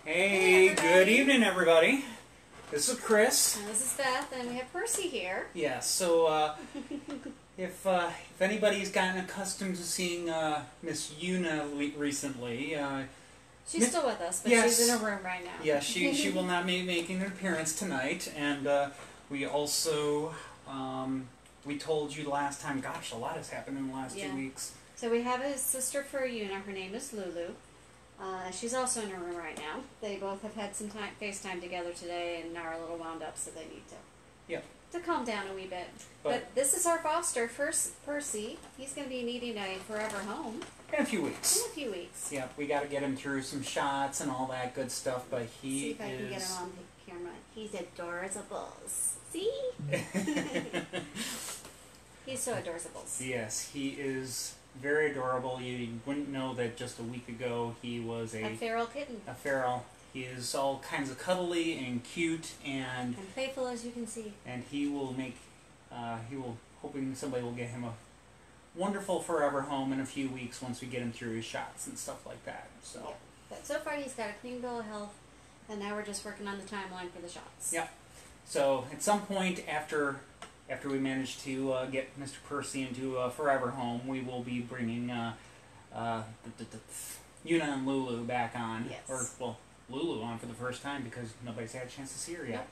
Hey, good evening, everybody. This is Chris. And this is Beth, and we have Percy here. Yeah, so if anybody's gotten accustomed to seeing Miss Una recently, She's still with us, but yes, she's in a room right now. Yeah, she will not be making an appearance tonight, and we also we told you last time. Gosh, a lot has happened in the last 2 weeks. So we have a sister for Una. Her name is Lulu. She's also in her room right now. They both have had some FaceTime together today and are a little wound up, so they need to calm down a wee bit. But this is our foster, Percy. He's going to be needing a forever home. In a few weeks. In a few weeks. Yeah, we got to get him through some shots and all that good stuff, but See if I can get him on the camera. He's adorable. See? He's so adorable. Yes, he is very adorable. You wouldn't know that just a week ago he was a feral kitten. A feral. He is all kinds of cuddly and cute and playful, as you can see. And he will make, hoping somebody will get him a wonderful forever home in a few weeks once we get him through his shots and stuff like that. So. Yeah. But so far he's got a clean bill of health, and now we're just working on the timeline for the shots. Yeah. So at some point after we manage to get Mr. Percy into a forever home, we will be bringing Una and Lulu back on. Yes. Or, well, Lulu on for the first time because nobody's had a chance to see her yet.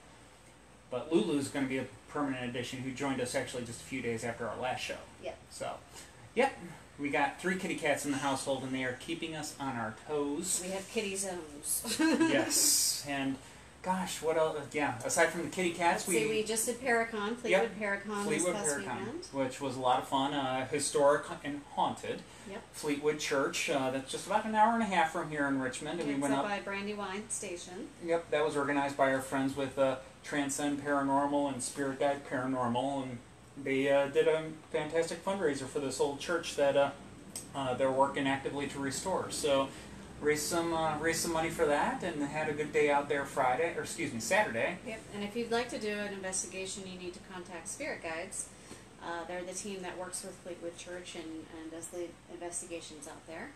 But Lulu's going to be a permanent addition who joined us actually just a few days after our last show. Yep. So, yep. We got 3 kitty cats in the household, and they are keeping us on our toes. We have kitty zones. Yes. And gosh, what else? Yeah, aside from the kitty cats, we just did Paracon, Fleetwood Paracon this past weekend. Which was a lot of fun. Historic and haunted. Yep. Fleetwood Church. That's just about an hour and a half from here in Richmond. And we went up by Brandywine Station. Yep, that was organized by our friends with Transcend Paranormal and Spirit Guide Paranormal, and they did a fantastic fundraiser for this old church that they're working actively to restore. So. Raised some money for that, and had a good day out there Saturday. Yep. And if you'd like to do an investigation, you need to contact Spirit Guides. They're the team that works with Fleetwood Church and does the investigations out there.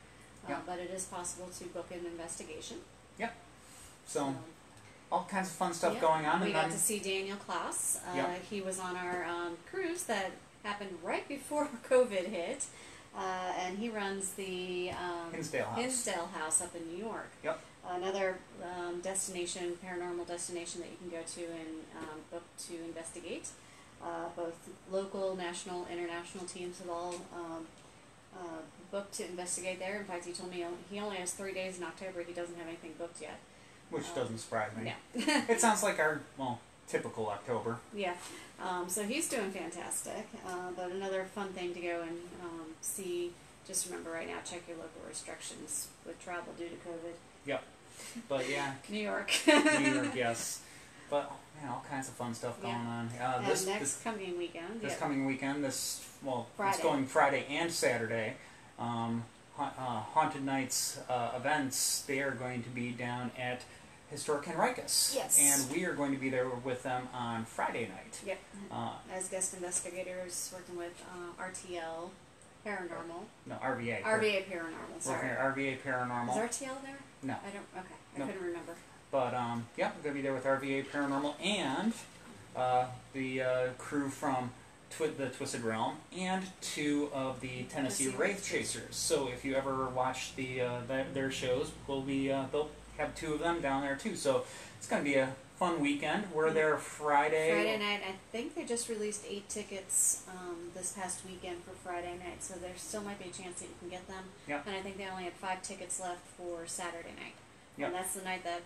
But it is possible to book an investigation. Yep. So all kinds of fun stuff going on. We got to see Daniel Klaus. He was on our cruise that happened right before COVID hit. And he runs the Hinsdale House up in New York. Yep. Another paranormal destination that you can go to and book to investigate. Both local, national, international teams have all booked to investigate there. In fact, he told me he only has 3 days in October. He doesn't have anything booked yet. Which doesn't surprise me. Yeah. It sounds like our, typical October. Yeah. So he's doing fantastic. But another fun thing to go and see, just remember right now, check your local restrictions with travel due to COVID. Yep. But yeah. New York. New York, yes. But all kinds of fun stuff going on. This coming weekend. It's going Friday and Saturday. Haunted Nights events, they are going to be down at Historic Henricus. Yes. And we are going to be there with them on Friday night. Yep. As guest investigators, working with RTL Paranormal. No, RVA. RVA Paranormal, sorry. RVA Paranormal. Is RTL there? No. I couldn't remember. But, we're going to be there with RVA Paranormal and the crew from the Twisted Realm and 2 of the Tennessee Wraith Chasers. So if you ever watch their shows, they'll have 2 of them down there too. So it's going to be a fun weekend. We're there Friday night. I think they just released 8 tickets this past weekend for Friday night, so there still might be a chance that you can get them. Yep. And I think they only have 5 tickets left for Saturday night. Yep. And that's the night that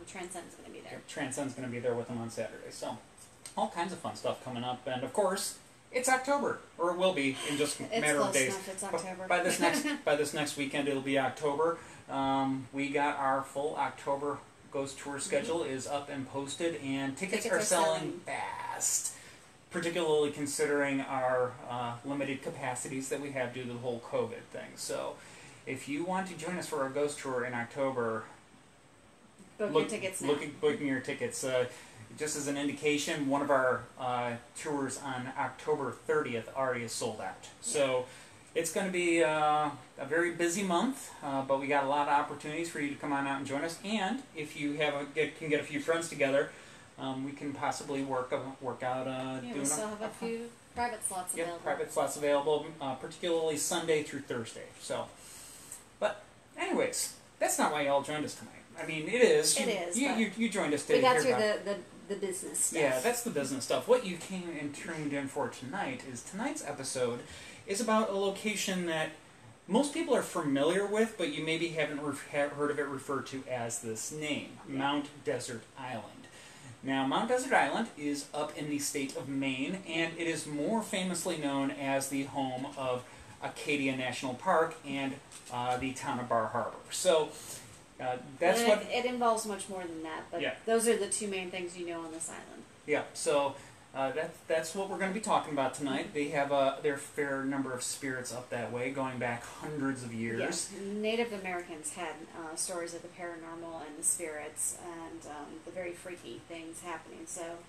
Transcend's going to be there. Transcend's going to be there with them on Saturday. So all kinds of fun stuff coming up. And of course, it's October, or it will be in just a matter of days. Enough, it's October. By this next weekend, it'll be October. We got our full October Ghost Tour schedule is up and posted, and tickets are selling fast. Particularly considering our limited capacities that we have due to the whole COVID thing. So, if you want to join us for our Ghost Tour in October, your tickets now. Booking your tickets. Just as an indication, one of our tours on October 30th already is sold out. So It's going to be a very busy month, but we got a lot of opportunities for you to come on out and join us. And if you can get a few friends together, we can possibly work out. Yeah, we still have a few private slots available. Yeah, private slots available, particularly Sunday through Thursday. So, but anyways, that's not why y'all joined us tonight. I mean, it is. You joined us today. We got through the business stuff. Yeah, that's the business stuff. What you came and tuned in for tonight is tonight's episode is about a location that most people are familiar with, but you maybe haven't heard of it referred to as this name, Mount Desert Island. Now, Mount Desert Island is up in the state of Maine, and it is more famously known as the home of Acadia National Park and the town of Bar Harbor. So, it involves much more than that, but those are the two main things you know on this island. Yeah, so that's what we're going to be talking about tonight. They have their fair number of spirits up that way, going back hundreds of years. Yes. Native Americans had stories of the paranormal and the spirits and the very freaky things happening. So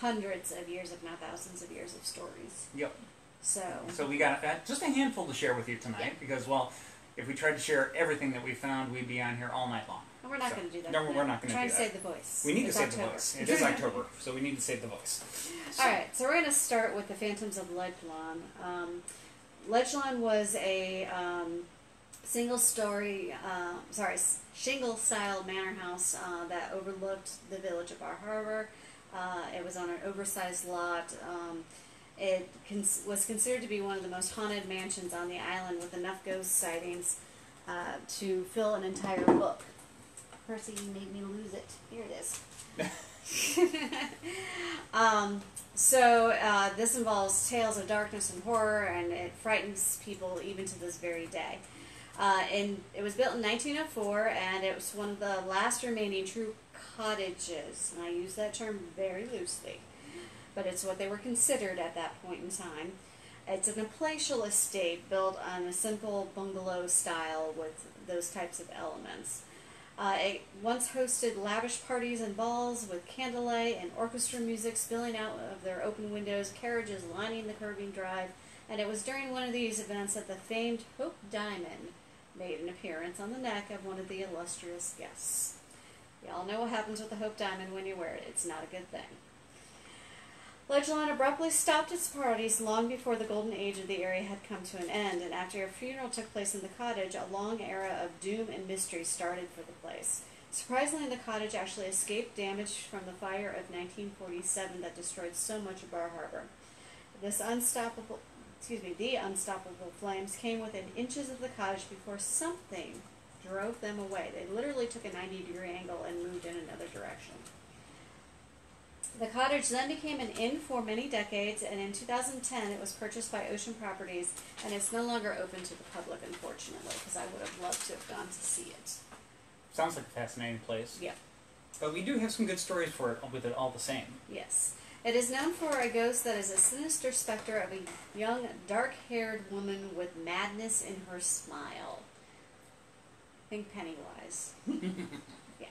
hundreds of years, if not thousands of years of stories. Yep. So we got just a handful to share with you tonight because, well, if we tried to share everything that we found, we'd be on here all night long. And we're not going to do that. No, we're not going to do that. Trying to save the voice. We need to save the voice. It is October, so we need to save the voice. All right, so we're going to start with the Phantoms of Ledgelawn. Ledgelawn was a shingle-style manor house that overlooked the village of Bar Harbor. It was on an oversized lot. It was considered to be one of the most haunted mansions on the island, with enough ghost sightings to fill an entire book. Percy, you made me lose it. Here it is. This involves tales of darkness and horror, and it frightens people even to this very day. It was built in 1904, and it was one of the last remaining true cottages, and I use that term very loosely, but it's what they were considered at that point in time. It's an palatial estate built on a simple bungalow style with those types of elements. It once hosted lavish parties and balls with candlelight and orchestra music spilling out of their open windows, carriages lining the curving drive, and it was during one of these events that the famed Hope Diamond made an appearance on the neck of one of the illustrious guests. Y'all know what happens with the Hope Diamond when you wear it. It's not a good thing. Ledgelawn abruptly stopped its parties long before the golden age of the area had come to an end, and after a funeral took place in the cottage, a long era of doom and mystery started for the place. Surprisingly, the cottage actually escaped damage from the fire of 1947 that destroyed so much of Bar Harbor. The unstoppable flames came within inches of the cottage before something drove them away. They literally took a 90-degree angle and moved in another direction. The cottage then became an inn for many decades, and in 2010 it was purchased by Ocean Properties, and it's no longer open to the public, unfortunately, because I would have loved to have gone to see it. Sounds like a fascinating place. Yeah. But we do have some good stories for it with it all the same. Yes. It is known for a ghost that is a sinister specter of a young, dark-haired woman with madness in her smile. Think Pennywise. Yeah.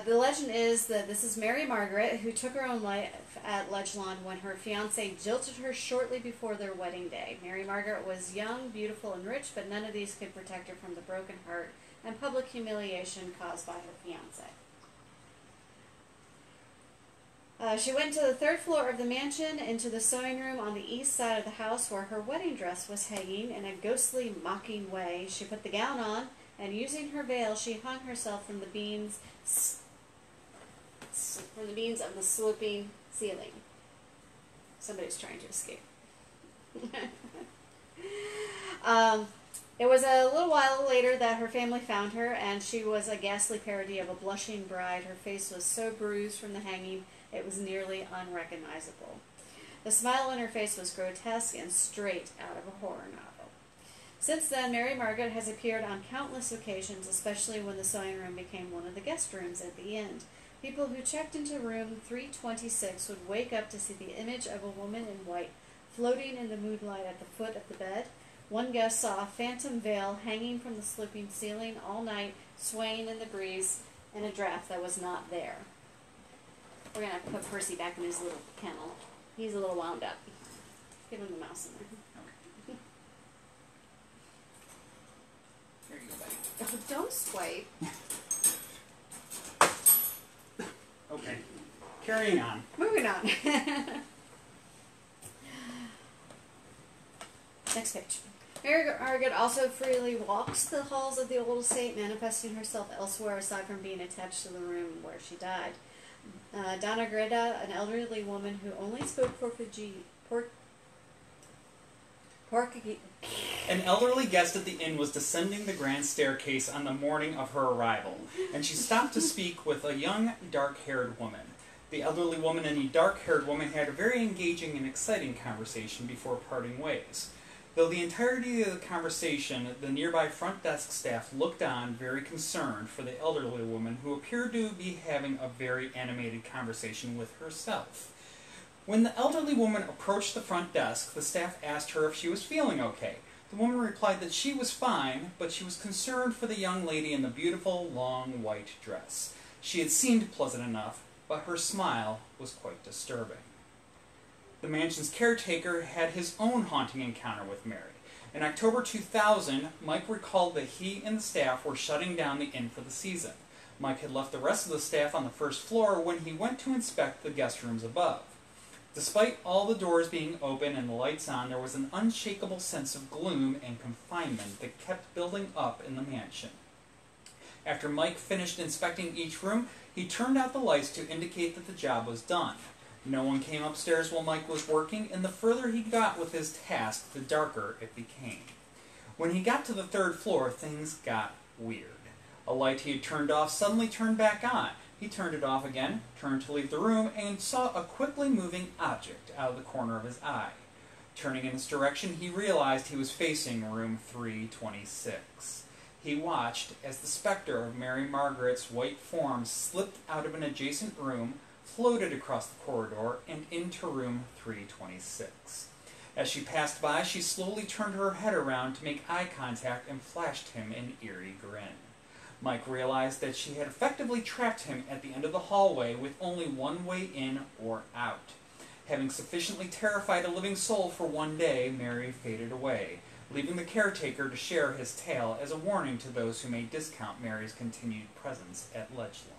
The legend is that this is Mary Margaret, who took her own life at Ledgelawn when her fiancé jilted her shortly before their wedding day. Mary Margaret was young, beautiful, and rich, but none of these could protect her from the broken heart and public humiliation caused by her fiancé. She went to the third floor of the mansion, into the sewing room on the east side of the house, where her wedding dress was hanging in a ghostly, mocking way. She put the gown on, and using her veil, she hung herself from the beams of the sloping ceiling. Somebody's trying to escape. It was a little while later that her family found her, and she was a ghastly parody of a blushing bride. Her face was so bruised from the hanging, it was nearly unrecognizable. The smile on her face was grotesque and straight out of a horror novel. Since then, Mary Margaret has appeared on countless occasions, especially when the sewing room became one of the guest rooms at the inn. People who checked into room 326 would wake up to see the image of a woman in white floating in the moonlight at the foot of the bed. One guest saw a phantom veil hanging from the sloping ceiling all night, swaying in the breeze in a draft that was not there. We're going to put Percy back in his little kennel. He's a little wound up. Give him the mouse in there. Oh, don't swipe. Okay. Carrying on. Moving on. Next page. Margaret also freely walks the halls of the old estate, manifesting herself elsewhere aside from being attached to the room where she died. Donna Greta, an elderly woman who only spoke Portuguese. An elderly guest at the inn was descending the grand staircase on the morning of her arrival, and she stopped to speak with a young, dark-haired woman. The elderly woman and the dark-haired woman had a very engaging and exciting conversation before parting ways. Though the entirety of the conversation, the nearby front desk staff looked on, very concerned for the elderly woman, who appeared to be having a very animated conversation with herself. When the elderly woman approached the front desk, the staff asked her if she was feeling okay. The woman replied that she was fine, but she was concerned for the young lady in the beautiful, long, white dress. She had seemed pleasant enough, but her smile was quite disturbing. The mansion's caretaker had his own haunting encounter with Mary. In October 2000, Mike recalled that he and the staff were shutting down the inn for the season. Mike had left the rest of the staff on the first floor when he went to inspect the guest rooms above. Despite all the doors being open and the lights on, there was an unshakable sense of gloom and confinement that kept building up in the mansion. After Mike finished inspecting each room, he turned out the lights to indicate that the job was done. No one came upstairs while Mike was working, and the further he got with his task, the darker it became. When he got to the third floor, things got weird. A light he had turned off suddenly turned back on. He turned it off again, turned to leave the room, and saw a quickly moving object out of the corner of his eye. Turning in its direction, he realized he was facing room 326. He watched as the specter of Mary Margaret's white form slipped out of an adjacent room, floated across the corridor, and into room 326. As she passed by, she slowly turned her head around to make eye contact and flashed him an eerie grin. Mike realized that she had effectively trapped him at the end of the hallway with only one way in or out. Having sufficiently terrified a living soul for one day, Mary faded away, leaving the caretaker to share his tale as a warning to those who may discount Mary's continued presence at Ledgelawn.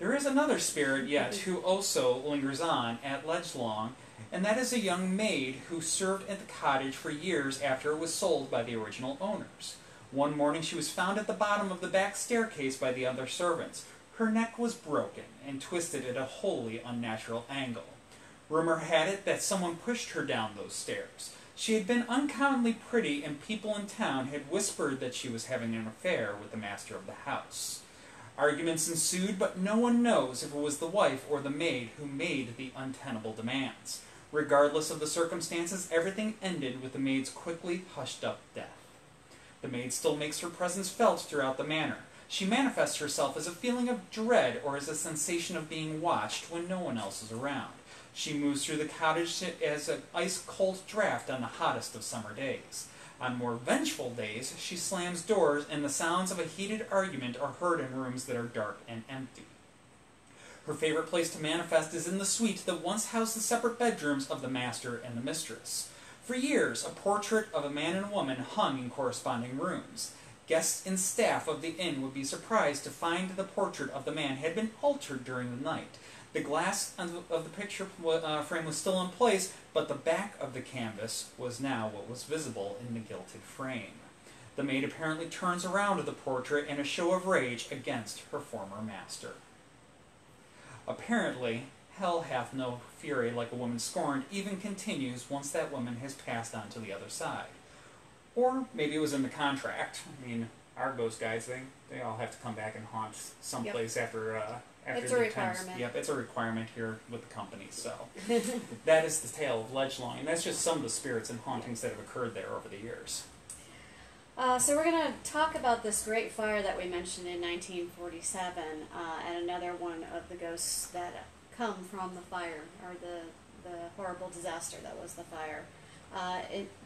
There is another spirit yet who also lingers on at Ledgelawn, and that is a young maid who served at the cottage for years after it was sold by the original owners. One morning she was found at the bottom of the back staircase by the other servants. Her neck was broken and twisted at a wholly unnatural angle. Rumor had it that someone pushed her down those stairs. She had been uncommonly pretty, and people in town had whispered that she was having an affair with the master of the house. Arguments ensued, but no one knows if it was the wife or the maid who made the untenable demands. Regardless of the circumstances, everything ended with the maid's quickly hushed-up death. The maid still makes her presence felt throughout the manor. She manifests herself as a feeling of dread or as a sensation of being watched when no one else is around. She moves through the cottage as an ice-cold draft on the hottest of summer days. On more vengeful days, she slams doors, and the sounds of a heated argument are heard in rooms that are dark and empty. Her favorite place to manifest is in the suite that once housed the separate bedrooms of the master and the mistress. For years, a portrait of a man and a woman hung in corresponding rooms. Guests and staff of the inn would be surprised to find the portrait of the man had been altered during the night. The glass of the picture frame was still in place, but the back of the canvas was now what was visible in the gilded frame. The maid apparently turns around to the portrait in a show of rage against her former master. Apparently, hell hath no fury like a woman scorned even continues once that woman has passed on to the other side. Or maybe it was in the contract. I mean, our ghost guides, they all have to come back and haunt someplace after it's a requirement. Yep, it's a requirement here with the company. So that is the tale of Ledgelawn, and that's just some of the spirits and hauntings that have occurred there over the years. So we're going to talk about this great fire that we mentioned in 1947, and another one of the ghosts that come from the fire, or the horrible disaster that was the fire.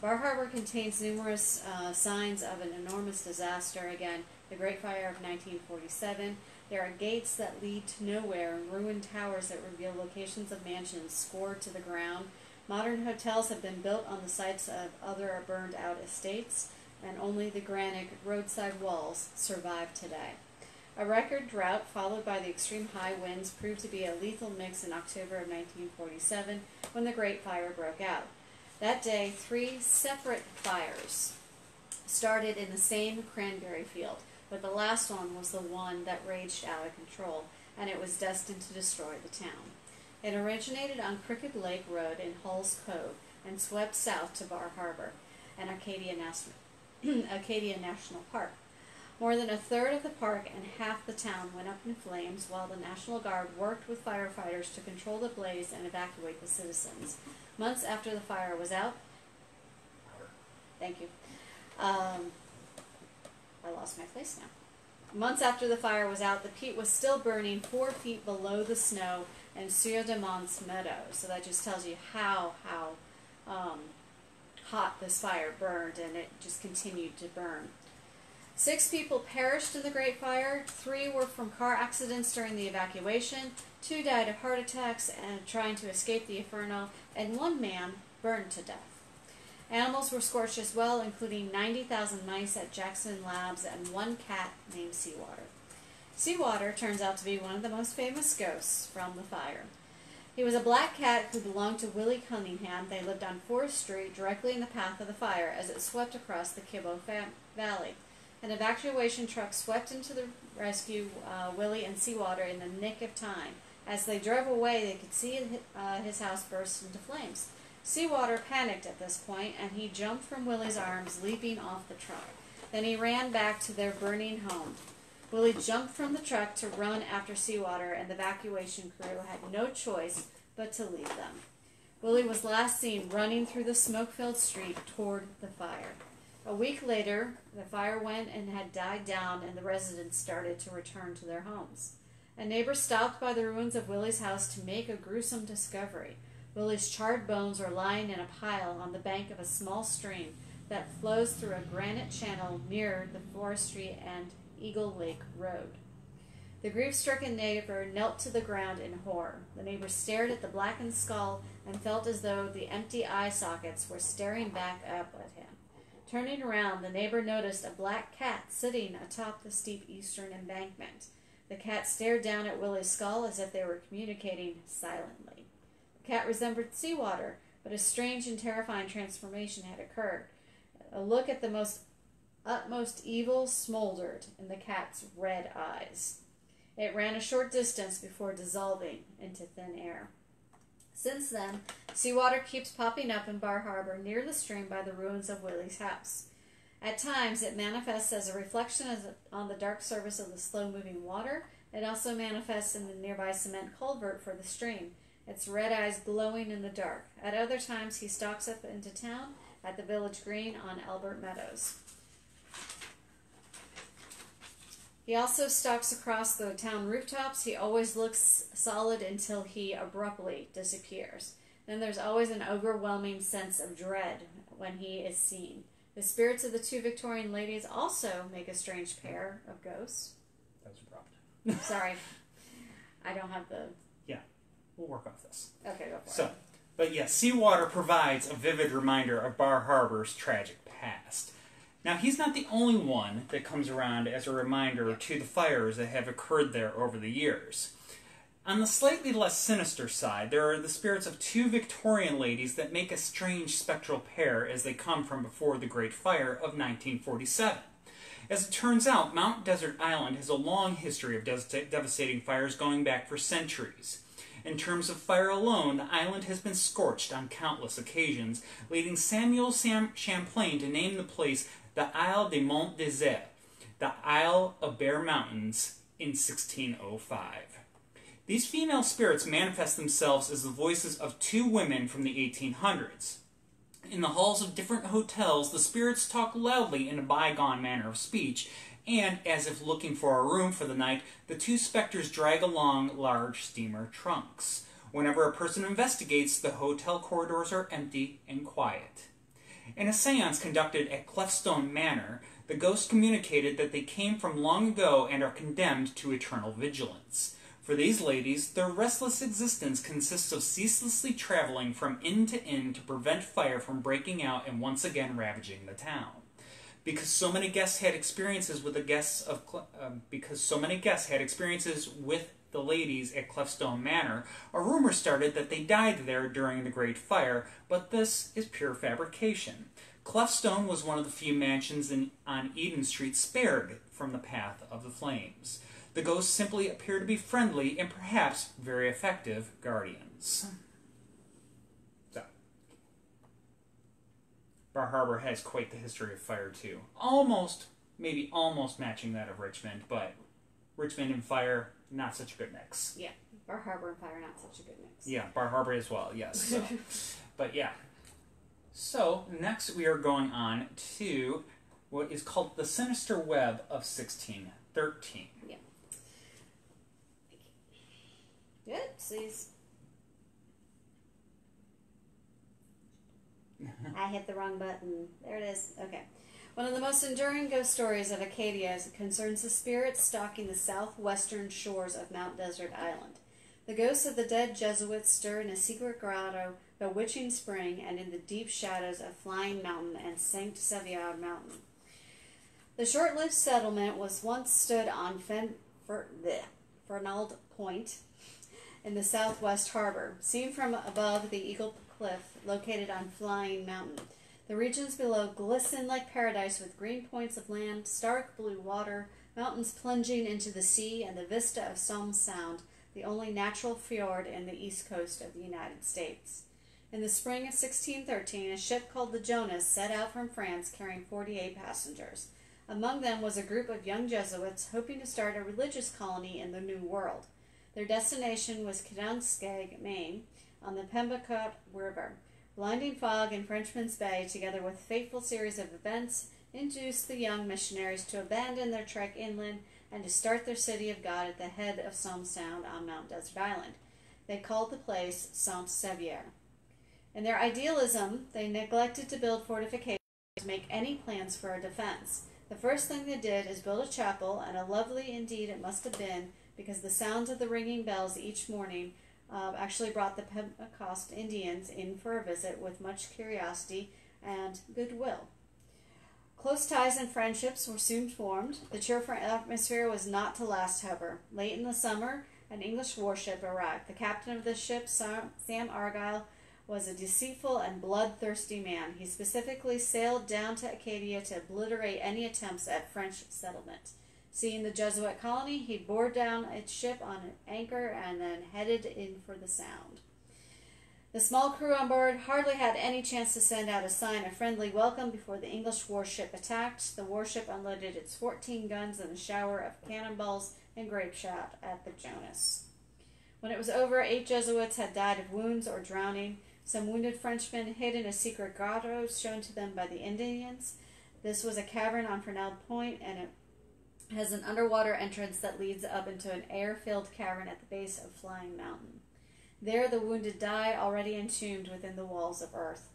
Bar Harbor contains numerous signs of an enormous disaster. Again, the Great Fire of 1947. There are gates that lead to nowhere, and ruined towers that reveal locations of mansions scored to the ground. Modern hotels have been built on the sites of other burned-out estates, and only the granite roadside walls survive today. A record drought followed by the extreme high winds proved to be a lethal mix in October of 1947 when the Great Fire broke out. That day, 3 separate fires started in the same cranberry field, but the last one was the one that raged out of control, and it was destined to destroy the town. It originated on Crooked Lake Road in Hull's Cove and swept south to Bar Harbor and Acadia National Park. More than a third of the park and half the town went up in flames while the National Guard worked with firefighters to control the blaze and evacuate the citizens. Months after the fire was out, thank you. I lost my place now. Months after the fire was out, the peat was still burning 4 feet below the snow in Sieur de Mont's meadow. So that just tells you how hot this fire burned, and it just continued to burn. 6 people perished in the Great Fire. 3 were from car accidents during the evacuation. 2 died of heart attacks and trying to escape the inferno, and 1 man burned to death. Animals were scorched as well, including 90,000 mice at Jackson Labs and 1 cat named Seawater. Seawater turns out to be one of the most famous ghosts from the fire. He was a black cat who belonged to Willie Cunningham. They lived on Forest Street, directly in the path of the fire as it swept across the Kibbo Valley. An evacuation truck swept into the rescue Willie and Seawater in the nick of time. As they drove away, they could see his house burst into flames. Seawater panicked at this point, and he jumped from Willie's arms, leaping off the truck. Then he ran back to their burning home. Willie jumped from the truck to run after Seawater, and the evacuation crew had no choice but to leave them. Willie was last seen running through the smoke-filled street toward the fire. A week later, the fire went and had died down, and the residents started to return to their homes. A neighbor stopped by the ruins of Willie's house to make a gruesome discovery. Willie's charred bones were lying in a pile on the bank of a small stream that flows through a granite channel near the Forestry and Eagle Lake Road. The grief-stricken neighbor knelt to the ground in horror. The neighbor stared at the blackened skull and felt as though the empty eye sockets were staring back up at him. Turning around, the neighbor noticed a black cat sitting atop the steep eastern embankment. The cat stared down at Willie's skull as if they were communicating silently. The cat resembled Seawater, but a strange and terrifying transformation had occurred. A look at the utmost evil smoldered in the cat's red eyes. It ran a short distance before dissolving into thin air. Since then, Seawater keeps popping up in Bar Harbor near the stream by the ruins of Willie's house. At times, it manifests as a reflection on the dark surface of the slow-moving water. It also manifests in the nearby cement culvert for the stream, its red eyes glowing in the dark. At other times, he stalks up into town at the village green on Albert Meadows. He also stalks across the town rooftops. He always looks solid until he abruptly disappears. Then there's always an overwhelming sense of dread when he is seen. The spirits of the 2 Victorian ladies also make a strange pair of ghosts. That was a problem. Sorry. I don't have the... Yeah, we'll work off this. Okay, go for it. But yes, Seawater provides a vivid reminder of Bar Harbor's tragic past. Now, he's not the only one that comes around as a reminder to the fires that have occurred there over the years. On the slightly less sinister side, there are the spirits of 2 Victorian ladies that make a strange spectral pair as they come from before the Great Fire of 1947. As it turns out, Mount Desert Island has a long history of devastating fires going back for centuries. In terms of fire alone, the island has been scorched on countless occasions, leading Samuel Champlain to name the place the Isle des Monts Déserts, the Isle of Bare Mountains, in 1605. These female spirits manifest themselves as the voices of 2 women from the 1800s. In the halls of different hotels, the spirits talk loudly in a bygone manner of speech, and, as if looking for a room for the night, the 2 specters drag along large steamer trunks. Whenever a person investigates, the hotel corridors are empty and quiet. In a seance conducted at Clefstone Manor, the ghosts communicated that they came from long ago and are condemned to eternal vigilance. For these ladies, their restless existence consists of ceaselessly traveling from inn to prevent fire from breaking out and once again ravaging the town. Because so many guests had experiences with the ladies at Cleftstone Manor, a rumor started that they died there during the Great Fire, but this is pure fabrication. Cleftstone was one of the few mansions on Eden Street spared from the path of the flames. The ghosts simply appear to be friendly and perhaps very effective guardians. So, Bar Harbor has quite the history of fire too. Maybe almost matching that of Richmond, but Richmond and fire, not such a good mix. Yeah, Bar Harbor and fire, not such a good mix. Yeah, Bar Harbor as well, yes. So. But yeah. So, next we are going on to what is called the Sinister Web of 1613. Yeah. Oopsies. I hit the wrong button. There it is. Okay. One of the most enduring ghost stories of Acadia concerns the spirits stalking the southwestern shores of Mount Desert Island. The ghosts of the dead Jesuits stir in a secret grotto, bewitching spring, and in the deep shadows of Flying Mountain and Saint Sevier Mountain. The short-lived settlement once stood on Fernald Point in the southwest harbor, seen from above the Eagle Cliff located on Flying Mountain. The regions below glisten like paradise with green points of land, stark blue water, mountains plunging into the sea, and the vista of Somme Sound, the only natural fjord in the east coast of the United States. In the spring of 1613, a ship called the Jonas set out from France carrying 48 passengers. Among them was a group of young Jesuits hoping to start a religious colony in the New World. Their destination was Kidonskeg, Maine, on the Pembroke River. Blinding fog in Frenchman's Bay, together with a fateful series of events, induced the young missionaries to abandon their trek inland and to start their city of God at the head of Somme Sound on Mount Desert Island. They called the place Saint Sevier. In their idealism, they neglected to build fortifications or to make any plans for a defense. The first thing they did is build a chapel, and a lovely indeed it must have been, because the sounds of the ringing bells each morning actually brought the Pentecost Indians in for a visit with much curiosity and goodwill. Close ties and friendships were soon formed. The cheerful atmosphere was not to last, however. Late in the summer, an English warship arrived. The captain of the ship, Sam Argyle, was a deceitful and bloodthirsty man. He specifically sailed down to Acadia to obliterate any attempts at French settlement. Seeing the Jesuit colony, he bore down its ship on an anchor and then headed in for the Sound. The small crew on board hardly had any chance to send out a sign of friendly welcome before the English warship attacked. The warship unloaded its 14 guns in a shower of cannonballs and grape shot at the Jonas. When it was over, 8 Jesuits had died of wounds or drowning. Some wounded Frenchmen hid in a secret grotto shown to them by the Indians. This was a cavern on Fernald Point, and it has an underwater entrance that leads up into an air-filled cavern at the base of Flying Mountain. There the wounded die, already entombed within the walls of earth.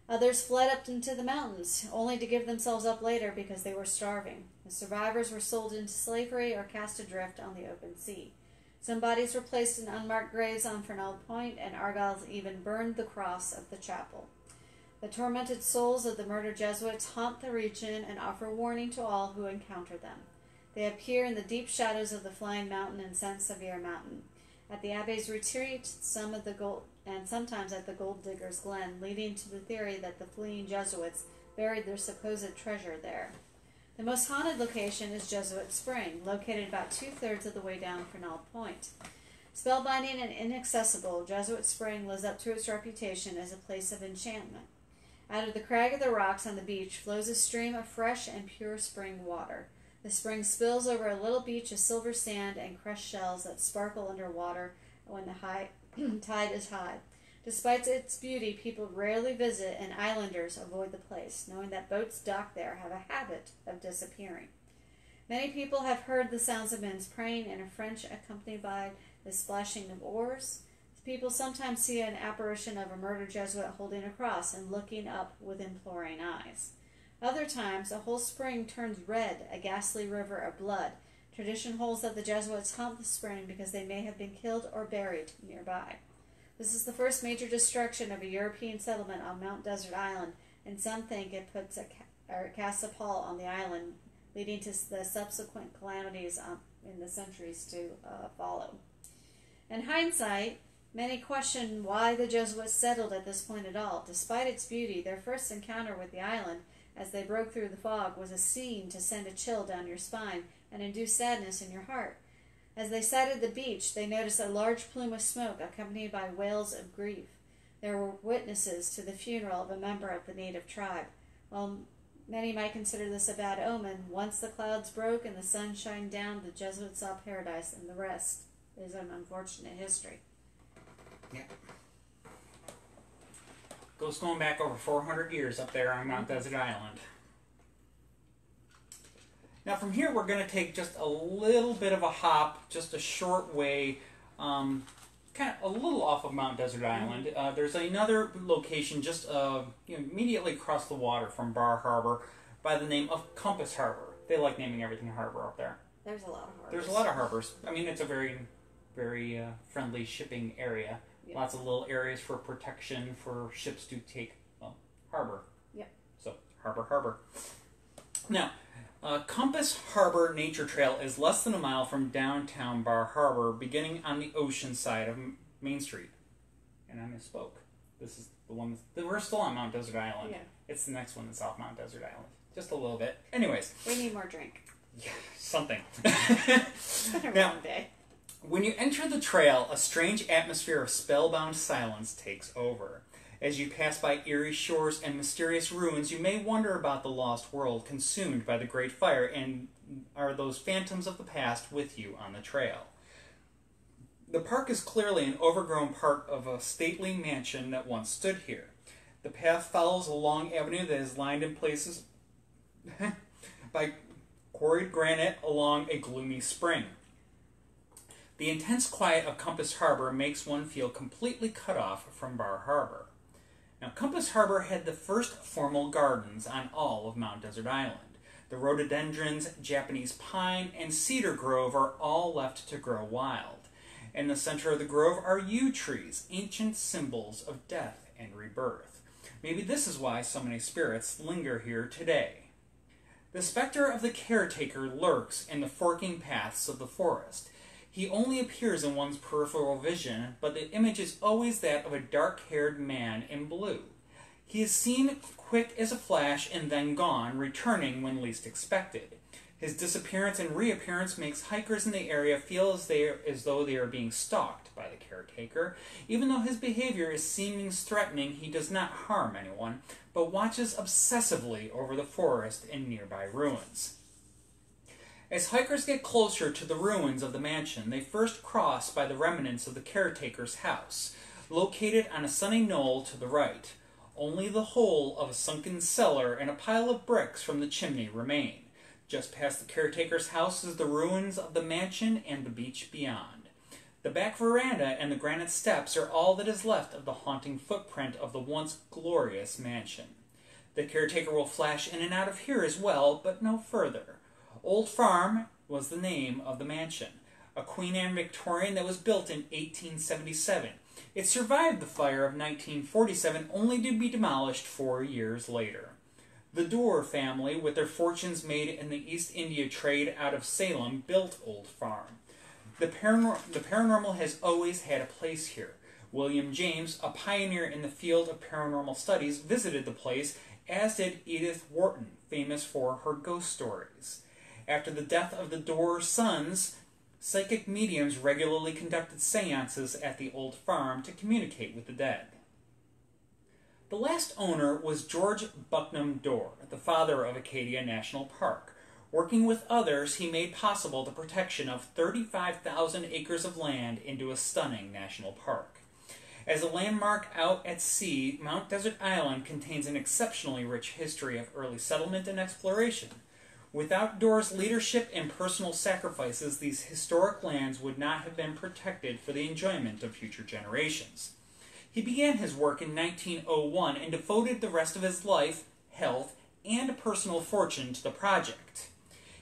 Others fled up into the mountains, only to give themselves up later because they were starving. The survivors were sold into slavery or cast adrift on the open sea. Some bodies were placed in unmarked graves on Fernald Point, and Argyll even burned the cross of the chapel. The tormented souls of the murdered Jesuits haunt the region and offer warning to all who encounter them. They appear in the deep shadows of the Flying Mountain and Saint Sevier Mountain, at the Abbey's retreat, and sometimes at the Gold Diggers' Glen, leading to the theory that the fleeing Jesuits buried their supposed treasure there. The most haunted location is Jesuit Spring, located about 2/3 of the way down Fernald Point. Spellbinding and inaccessible, Jesuit Spring lives up to its reputation as a place of enchantment. Out of the crag of the rocks on the beach flows a stream of fresh and pure spring water. The spring spills over a little beach of silver sand and crushed shells that sparkle under water when the tide is high. Despite its beauty, people rarely visit, and islanders avoid the place, knowing that boats docked there have a habit of disappearing. Many people have heard the sounds of men's praying in a French accompanied by the splashing of oars. People sometimes see an apparition of a murdered Jesuit holding a cross and looking up with imploring eyes. Other times, a whole spring turns red, a ghastly river of blood. Tradition holds that the Jesuits haunt the spring because they may have been killed or buried nearby. This is the first major destruction of a European settlement on Mount Desert Island, and some think it puts or cast a pall on the island, leading to the subsequent calamities in the centuries to follow. In hindsight, many question why the Jesuits settled at this point at all. Despite its beauty, their first encounter with the island, as they broke through the fog, was a scene to send a chill down your spine and induce sadness in your heart. As they sighted the beach, they noticed a large plume of smoke accompanied by wails of grief. There were witnesses to the funeral of a member of the native tribe. While many might consider this a bad omen, once the clouds broke and the sun shined down, the Jesuits saw paradise, and the rest is an unfortunate history. Yeah. Goes going back over 400 years up there on Mount Desert Island. Now from here we're going to take just a little bit of a hop, just a short way, kind of a little off of Mount Desert Island. There's another location just immediately across the water from Bar Harbor by the name of Compass Harbor. They like naming everything harbor up there. There's a lot of harbors. There's a lot of harbors. I mean, it's a very, very friendly shipping area. Yep. Lots of little areas for protection for ships to take harbor. Yep. So, harbor. Now, Compass Harbor Nature Trail is less than a mile from downtown Bar Harbor, beginning on the ocean side of Main Street. And I misspoke. This is the one we're still on Mount Desert Island. Yeah. It's the next one that's off Mount Desert Island. Just a little bit. Anyways. We need more drink. Yeah, something. It's been a long day. When you enter the trail, a strange atmosphere of spellbound silence takes over. As you pass by eerie shores and mysterious ruins, you may wonder about the lost world consumed by the Great Fire, and are those phantoms of the past with you on the trail. The park is clearly an overgrown part of a stately mansion that once stood here. The path follows a long avenue that is lined in places by quarried granite along a gloomy spring. The intense quiet of Compass Harbor makes one feel completely cut off from Bar Harbor. Now, Compass Harbor had the first formal gardens on all of Mount Desert Island. The rhododendrons, Japanese pine, and cedar grove are all left to grow wild. In the center of the grove are yew trees, ancient symbols of death and rebirth. Maybe this is why so many spirits linger here today. The specter of the caretaker lurks in the forking paths of the forest. He only appears in one's peripheral vision, but the image is always that of a dark-haired man in blue. He is seen quick as a flash and then gone, returning when least expected. His disappearance and reappearance makes hikers in the area feel as though they are being stalked by the caretaker. Even though his behavior is seeming threatening, he does not harm anyone, but watches obsessively over the forest and nearby ruins. As hikers get closer to the ruins of the mansion, they first cross by the remnants of the caretaker's house, located on a sunny knoll to the right. Only the hole of a sunken cellar and a pile of bricks from the chimney remain. Just past the caretaker's house is the ruins of the mansion and the beach beyond. The back veranda and the granite steps are all that is left of the haunting footprint of the once glorious mansion. The caretaker will flash in and out of here as well, but no further. Old Farm was the name of the mansion, a Queen Anne Victorian that was built in 1877. It survived the fire of 1947, only to be demolished 4 years later. The Dorr family, with their fortunes made in the East India trade out of Salem, built Old Farm. The paranormal has always had a place here. William James, a pioneer in the field of paranormal studies, visited the place, as did Edith Wharton, famous for her ghost stories. After the death of the Dorr sons, psychic mediums regularly conducted seances at the Old Farm to communicate with the dead. The last owner was George Bucknam Dorr, the father of Acadia National Park. Working with others, he made possible the protection of 35,000 acres of land into a stunning national park. As a landmark out at sea, Mount Desert Island contains an exceptionally rich history of early settlement and exploration. Without Dorr's leadership and personal sacrifices, these historic lands would not have been protected for the enjoyment of future generations. He began his work in 1901 and devoted the rest of his life, health, and personal fortune to the project.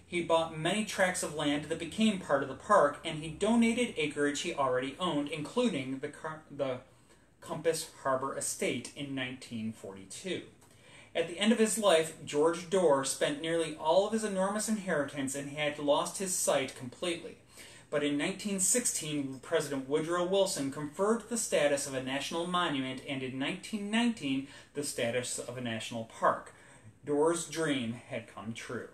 He bought many tracts of land that became part of the park, and he donated acreage he already owned, including the Compass Harbor Estate in 1942. At the end of his life, George Dorr spent nearly all of his enormous inheritance and had lost his sight completely. But in 1916, President Woodrow Wilson conferred the status of a national monument, and in 1919, the status of a national park. Dorr's dream had come true.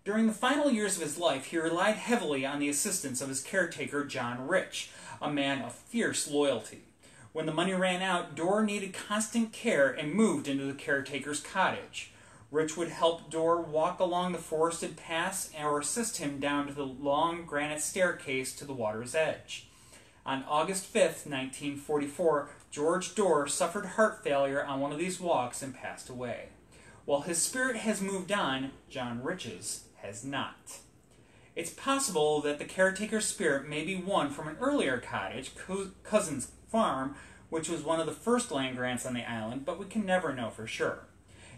During the final years of his life, he relied heavily on the assistance of his caretaker, John Rich, a man of fierce loyalty. When the money ran out, Dorr needed constant care and moved into the caretaker's cottage. Rich would help Dorr walk along the forested paths or assist him down to the long granite staircase to the water's edge. On August 5, 1944, George Dorr suffered heart failure on one of these walks and passed away. While his spirit has moved on, John Rich's has not. It's possible that the caretaker's spirit may be one from an earlier cottage, Cousin's Farm, which was one of the first land grants on the island, but we can never know for sure.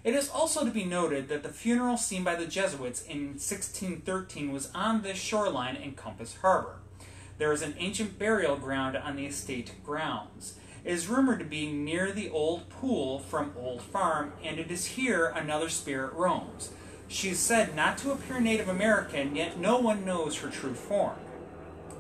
It is also to be noted that the funeral seen by the Jesuits in 1613 was on this shoreline in Compass Harbor. There is an ancient burial ground on the estate grounds. It is rumored to be near the old pool from Old Farm, and it is here another spirit roams. She is said not to appear Native American, yet no one knows her true form.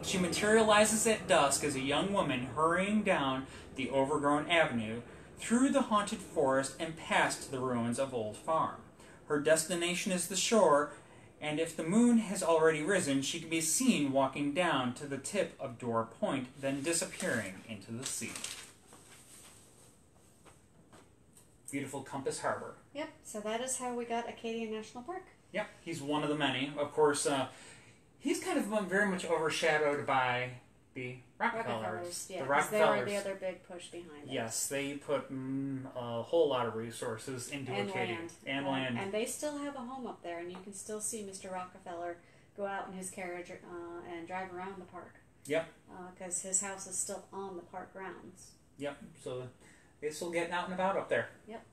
She materializes at dusk as a young woman hurrying down the overgrown avenue, through the haunted forest and past the ruins of Old Farm. Her destination is the shore, and if the moon has already risen, she can be seen walking down to the tip of Dorr Point, then disappearing into the sea. Beautiful Compass Harbor. Yep, so that is how we got Acadia National Park. Yep, he's one of the many. Of course, he's kind of very much overshadowed by the Rockefellers. Yeah, the Rockefellers. They were the other big push behind it. Yes, they put a whole lot of resources into Acadia. And land. And they still have a home up there, and you can still see Mr. Rockefeller go out in his carriage and drive around the park. Yep. Because his house is still on the park grounds. Yep, so they're still getting out and about up there. Yep.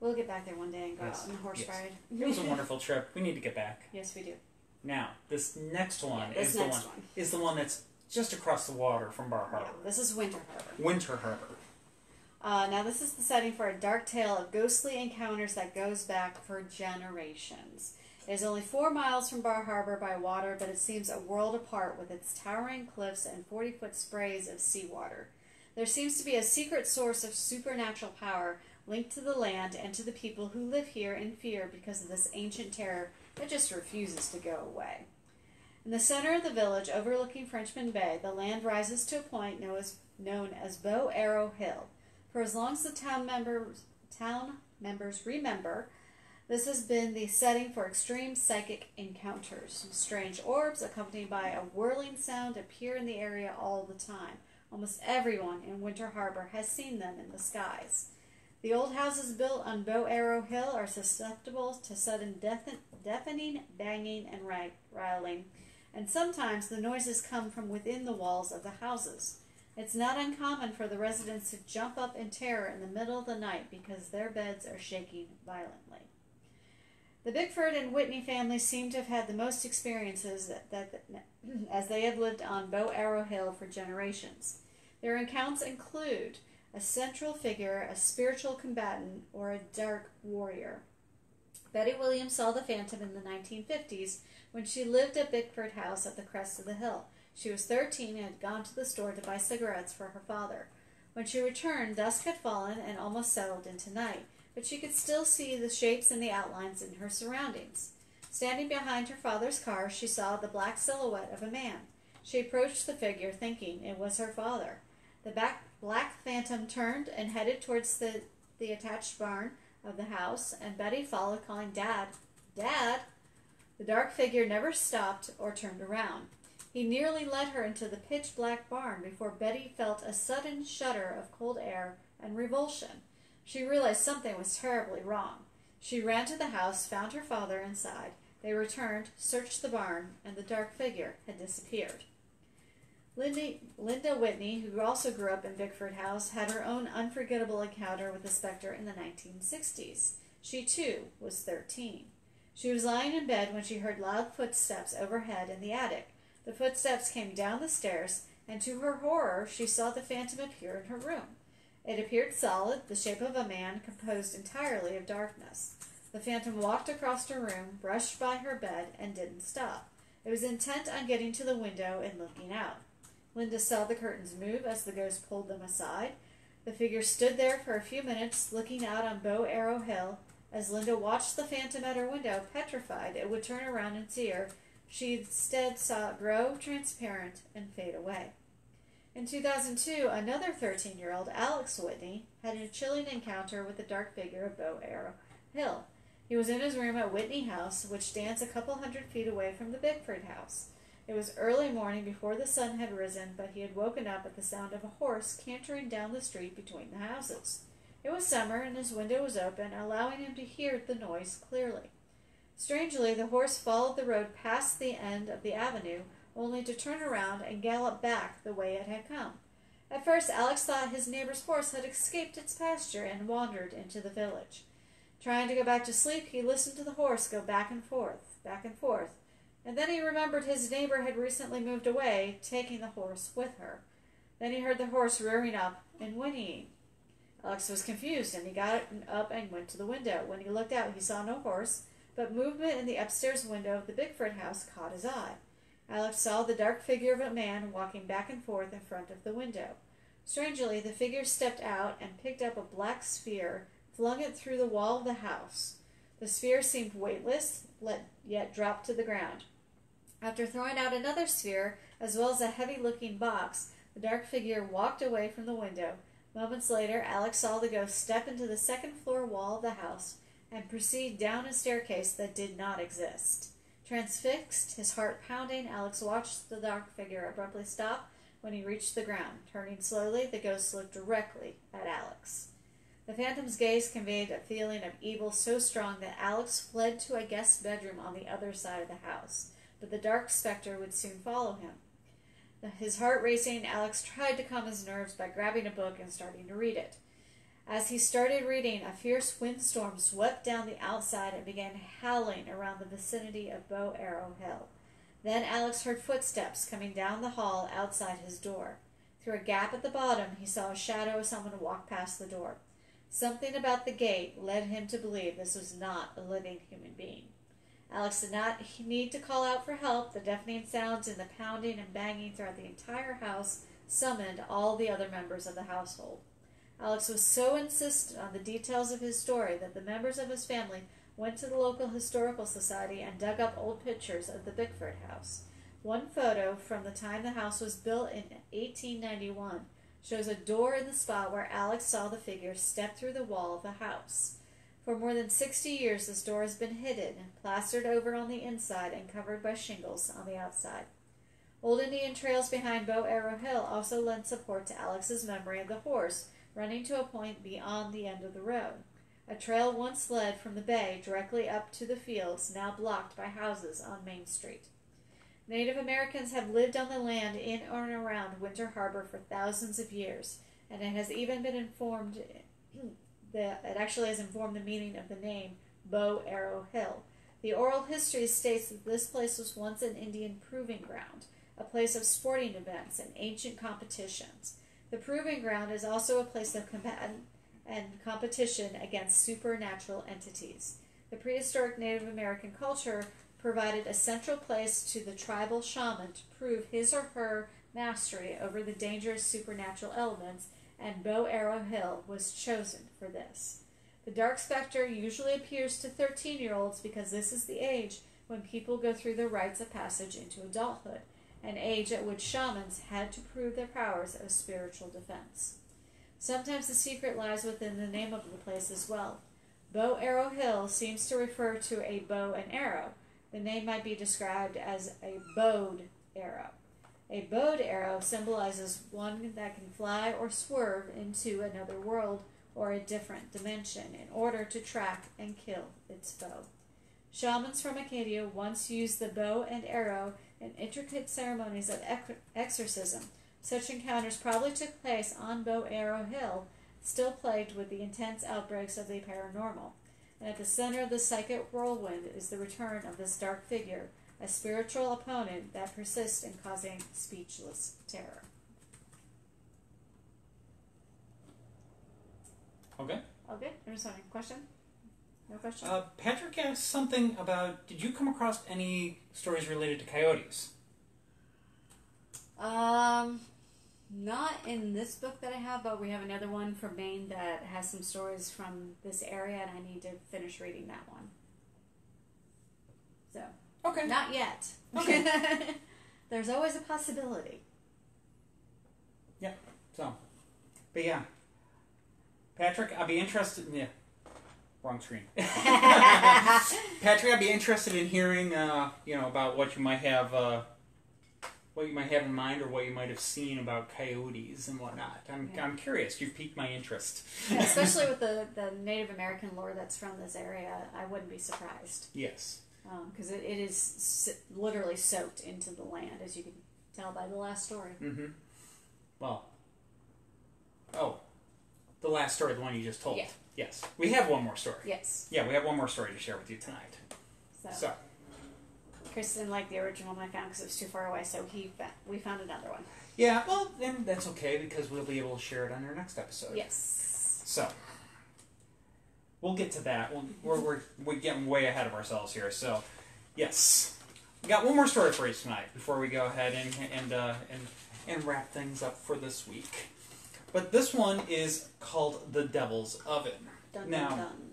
We'll get back there one day and go out on a horse ride. It was a wonderful trip. We need to get back. Yes, we do. Now, this next one is the one that's just across the water from Bar Harbor. Yeah, this is Winter Harbor. Winter Harbor. Now, this is the setting for a dark tale of ghostly encounters that goes back for generations. It is only 4 miles from Bar Harbor by water, but it seems a world apart with its towering cliffs and 40-foot sprays of seawater. There seems to be a secret source of supernatural power linked to the land and to the people who live here in fear because of this ancient terror that just refuses to go away. In the center of the village, overlooking Frenchman Bay, the land rises to a point known as Bow Arrow Hill. For as long as the town members remember, this has been the setting for extreme psychic encounters. Strange orbs, accompanied by a whirling sound, appear in the area all the time. Almost everyone in Winter Harbor has seen them in the skies. The old houses built on Bow Arrow Hill are susceptible to sudden deafening banging and rattling, and sometimes the noises come from within the walls of the houses. It's not uncommon for the residents to jump up in terror in the middle of the night because their beds are shaking violently. The Bickford and Whitney families seem to have had the most experiences as they have lived on Bow Arrow Hill for generations. Their accounts include a central figure, a spiritual combatant, or a dark warrior. Betty Williams saw the Phantom in the 1950s when she lived at Bickford House at the crest of the hill. She was 13 and had gone to the store to buy cigarettes for her father. When she returned, dusk had fallen and almost settled into night, but she could still see the shapes and the outlines in her surroundings. Standing behind her father's car, she saw the black silhouette of a man. She approached the figure, thinking it was her father. The black phantom turned and headed towards the attached barn of the house, and Betty followed, calling, "Dad! Dad!" The dark figure never stopped or turned around. He nearly led her into the pitch-black barn before Betty felt a sudden shudder of cold air and revulsion. She realized something was terribly wrong. She ran to the house, found her father inside. They returned, searched the barn, and the dark figure had disappeared. Linda Whitney, who also grew up in Bickford House, had her own unforgettable encounter with the specter in the 1960s. She, too, was 13. She was lying in bed when she heard loud footsteps overhead in the attic. The footsteps came down the stairs, and to her horror, she saw the Phantom appear in her room. It appeared solid, the shape of a man composed entirely of darkness. The phantom walked across her room, brushed by her bed, and didn't stop. It was intent on getting to the window and looking out. Linda saw the curtains move as the ghost pulled them aside. The figure stood there for a few minutes, looking out on Bow Arrow Hill. As Linda watched the phantom at her window, petrified it would turn around and see her, she instead saw it grow transparent and fade away. In 2002, another 13-year-old, Alex Whitney, had a chilling encounter with the dark figure of Bow Arrow Hill. He was in his room at Whitney House, which stands a couple hundred feet away from the Bickford house. It was early morning before the sun had risen, but he had woken up at the sound of a horse cantering down the street between the houses. It was summer, and his window was open, allowing him to hear the noise clearly. Strangely, the horse followed the road past the end of the avenue, only to turn around and gallop back the way it had come. At first, Alex thought his neighbor's horse had escaped its pasture and wandered into the village. Trying to go back to sleep, he listened to the horse go back and forth, and then he remembered his neighbor had recently moved away, taking the horse with her. Then he heard the horse rearing up and whinnying. Alex was confused, and he got up and went to the window. When he looked out, he saw no horse, but movement in the upstairs window of the Bickford house caught his eye. Alex saw the dark figure of a man walking back and forth in front of the window. Strangely, the figure stepped out and picked up a black sphere, flung it through the wall of the house. The sphere seemed weightless, yet dropped to the ground. After throwing out another sphere, as well as a heavy-looking box, the dark figure walked away from the window. Moments later, Alex saw the ghost step into the second-floor wall of the house and proceed down a staircase that did not exist. Transfixed, his heart pounding, Alex watched the dark figure abruptly stop when he reached the ground. Turning slowly, the ghost looked directly at Alex. The phantom's gaze conveyed a feeling of evil so strong that Alex fled to a guest bedroom on the other side of the house, but the dark specter would soon follow him. His heart racing, Alex tried to calm his nerves by grabbing a book and starting to read it. As he started reading, a fierce windstorm swept down the outside and began howling around the vicinity of Bow Arrow Hill. Then Alex heard footsteps coming down the hall outside his door. Through a gap at the bottom, he saw a shadow of someone walk past the door. Something about the gate led him to believe this was not a living human being. Alex did not need to call out for help. The deafening sounds and the pounding and banging throughout the entire house summoned all the other members of the household. Alex was so insistent on the details of his story that the members of his family went to the local historical society and dug up old pictures of the Bickford house. One photo from the time the house was built in 1891 shows a door in the spot where Alex saw the figure step through the wall of the house. For more than 60 years, this door has been hidden, plastered over on the inside and covered by shingles on the outside. Old Indian trails behind Bow Arrow Hill also lend support to Alex's memory of the horse running to a point beyond the end of the road. A trail once led from the bay directly up to the fields, now blocked by houses on Main Street. Native Americans have lived on the land in or around Winter Harbor for thousands of years, and it has even been informed the meaning of the name Bow Arrow Hill. The oral history states that this place was once an Indian proving ground, a place of sporting events and ancient competitions. The proving ground is also a place of combat and competition against supernatural entities. The prehistoric Native American culture provided a central place to the tribal shaman to prove his or her mastery over the dangerous supernatural elements, and Bow Arrow Hill was chosen for this. The dark specter usually appears to 13-year-olds because this is the age when people go through the rites of passage into adulthood, an age at which shamans had to prove their powers of spiritual defense. Sometimes the secret lies within the name of the place as well. Bow Arrow Hill seems to refer to a bow and arrow. The name might be described as a bowed arrow. A bowed arrow symbolizes one that can fly or swerve into another world or a different dimension in order to track and kill its foe. Shamans from Acadia once used the bow and arrow in intricate ceremonies of exorcism. Such encounters probably took place on Bow Arrow Hill, still plagued with the intense outbreaks of the paranormal. And at the center of the psychic whirlwind is the return of this dark figure, a spiritual opponent that persists in causing speechless terror. Okay. Okay. There's a question? No question? Patrick asked something about, did you come across any stories related to coyotes? Not in this book that I have, but we have another one from Maine that has some stories from this area, and I need to finish reading that one. So. Okay. Not yet. Okay. There's always a possibility. Yeah. So. But yeah. Patrick, I'd be interested in... Yeah. Wrong screen. Patrick, I'd be interested in hearing, about what you might have... what you might have in mind or what you might have seen about coyotes and whatnot. I'm curious. You've piqued my interest. Yeah, especially with the Native American lore that's from this area, I wouldn't be surprised. Yes. Because it is literally soaked into the land, as you can tell by the last story. Mm-hmm. Well. Oh. The last story, the one you just told. Yeah. Yes. We have one more story. Yes. Yeah, we have one more story to share with you tonight. So. Chris didn't like the original one I found because it was too far away, so we found another one. Yeah, well, then that's okay because we'll be able to share it on our next episode. Yes. So, we'll get to that. We're getting way ahead of ourselves here. So, yes, we got one more story for you tonight before we go ahead and wrap things up for this week. But this one is called The Devil's Oven. Dun, now. dun, dun.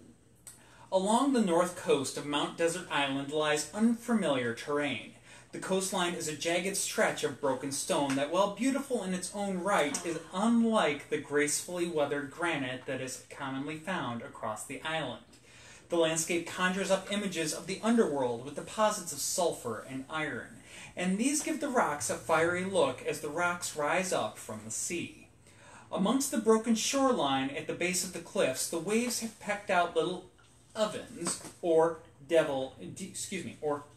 Along the north coast of Mount Desert Island lies unfamiliar terrain. The coastline is a jagged stretch of broken stone that, while beautiful in its own right, is unlike the gracefully weathered granite that is commonly found across the island. The landscape conjures up images of the underworld with deposits of sulfur and iron, and these give the rocks a fiery look as the rocks rise up from the sea. Amongst the broken shoreline at the base of the cliffs, the waves have pecked out little ovens, or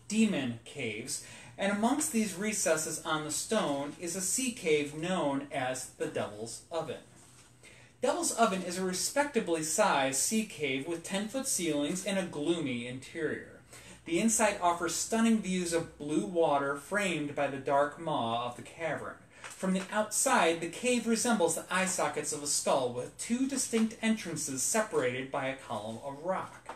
demon caves, and amongst these recesses on the stone is a sea cave known as the Devil's Oven. Devil's Oven is a respectably sized sea cave with 10-foot ceilings and a gloomy interior. The inside offers stunning views of blue water framed by the dark maw of the cavern. From the outside, the cave resembles the eye sockets of a skull with two distinct entrances separated by a column of rock.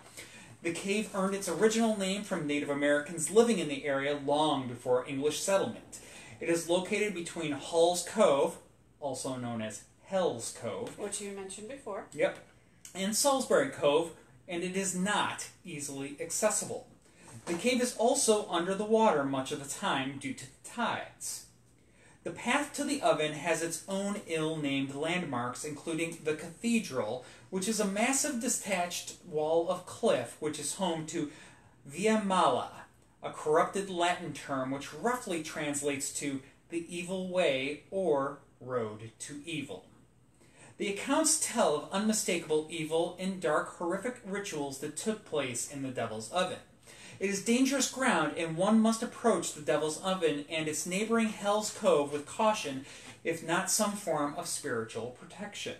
The cave earned its original name from Native Americans living in the area long before English settlement. It is located between Hall's Cove, also known as Hell's Cove, which you mentioned before. Yep. And Salisbury Cove, and it is not easily accessible. The cave is also under the water much of the time due to the tides. The path to the oven has its own ill-named landmarks, including the cathedral, which is a massive detached wall of cliff which is home to Via Mala, a corrupted Latin term which roughly translates to the evil way or road to evil. The accounts tell of unmistakable evil and dark, horrific rituals that took place in the Devil's Oven. It is dangerous ground, and one must approach the Devil's Oven and its neighboring Hell's Cove with caution, if not some form of spiritual protection.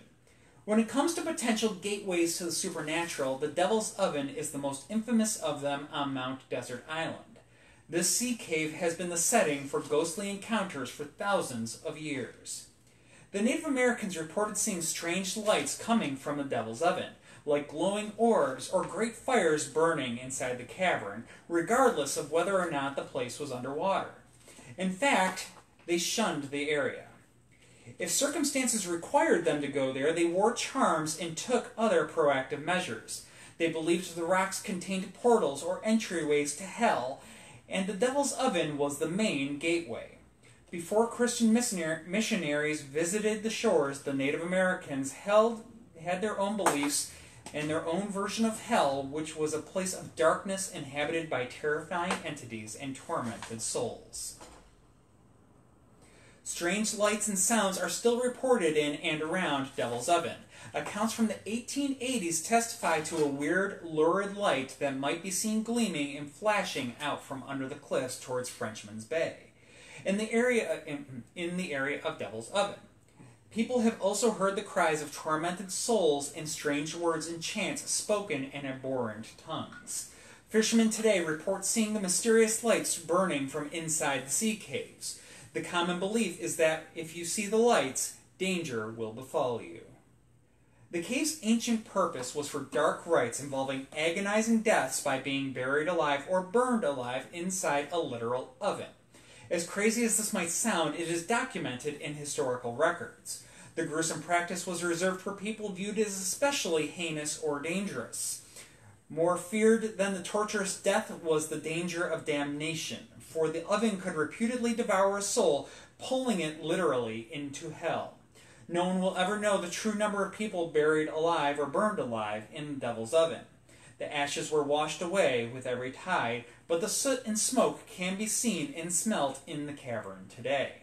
When it comes to potential gateways to the supernatural, the Devil's Oven is the most infamous of them on Mount Desert Island. This sea cave has been the setting for ghostly encounters for thousands of years. The Native Americans reported seeing strange lights coming from the Devil's Oven, like glowing orbs or great fires burning inside the cavern, regardless of whether or not the place was underwater. In fact, they shunned the area. If circumstances required them to go there, they wore charms and took other proactive measures. They believed the rocks contained portals or entryways to hell, and the Devil's Oven was the main gateway. Before Christian missionaries visited the shores, the Native Americans had their own beliefs and their own version of hell, which was a place of darkness inhabited by terrifying entities and tormented souls. Strange lights and sounds are still reported in and around Devil's Oven. Accounts from the 1880s testify to a weird, lurid light that might be seen gleaming and flashing out from under the cliffs towards Frenchman's Bay, in the area of Devil's Oven. People have also heard the cries of tormented souls and strange words and chants spoken in abhorrent tongues. Fishermen today report seeing the mysterious lights burning from inside the sea caves. The common belief is that if you see the lights, danger will befall you. The cave's ancient purpose was for dark rites involving agonizing deaths by being buried alive or burned alive inside a literal oven. As crazy as this might sound, it is documented in historical records. The gruesome practice was reserved for people viewed as especially heinous or dangerous. More feared than the torturous death was the danger of damnation, for the oven could reputedly devour a soul, pulling it literally into hell. No one will ever know the true number of people buried alive or burned alive in the devil's oven. The ashes were washed away with every tide, but the soot and smoke can be seen and smelt in the cavern today.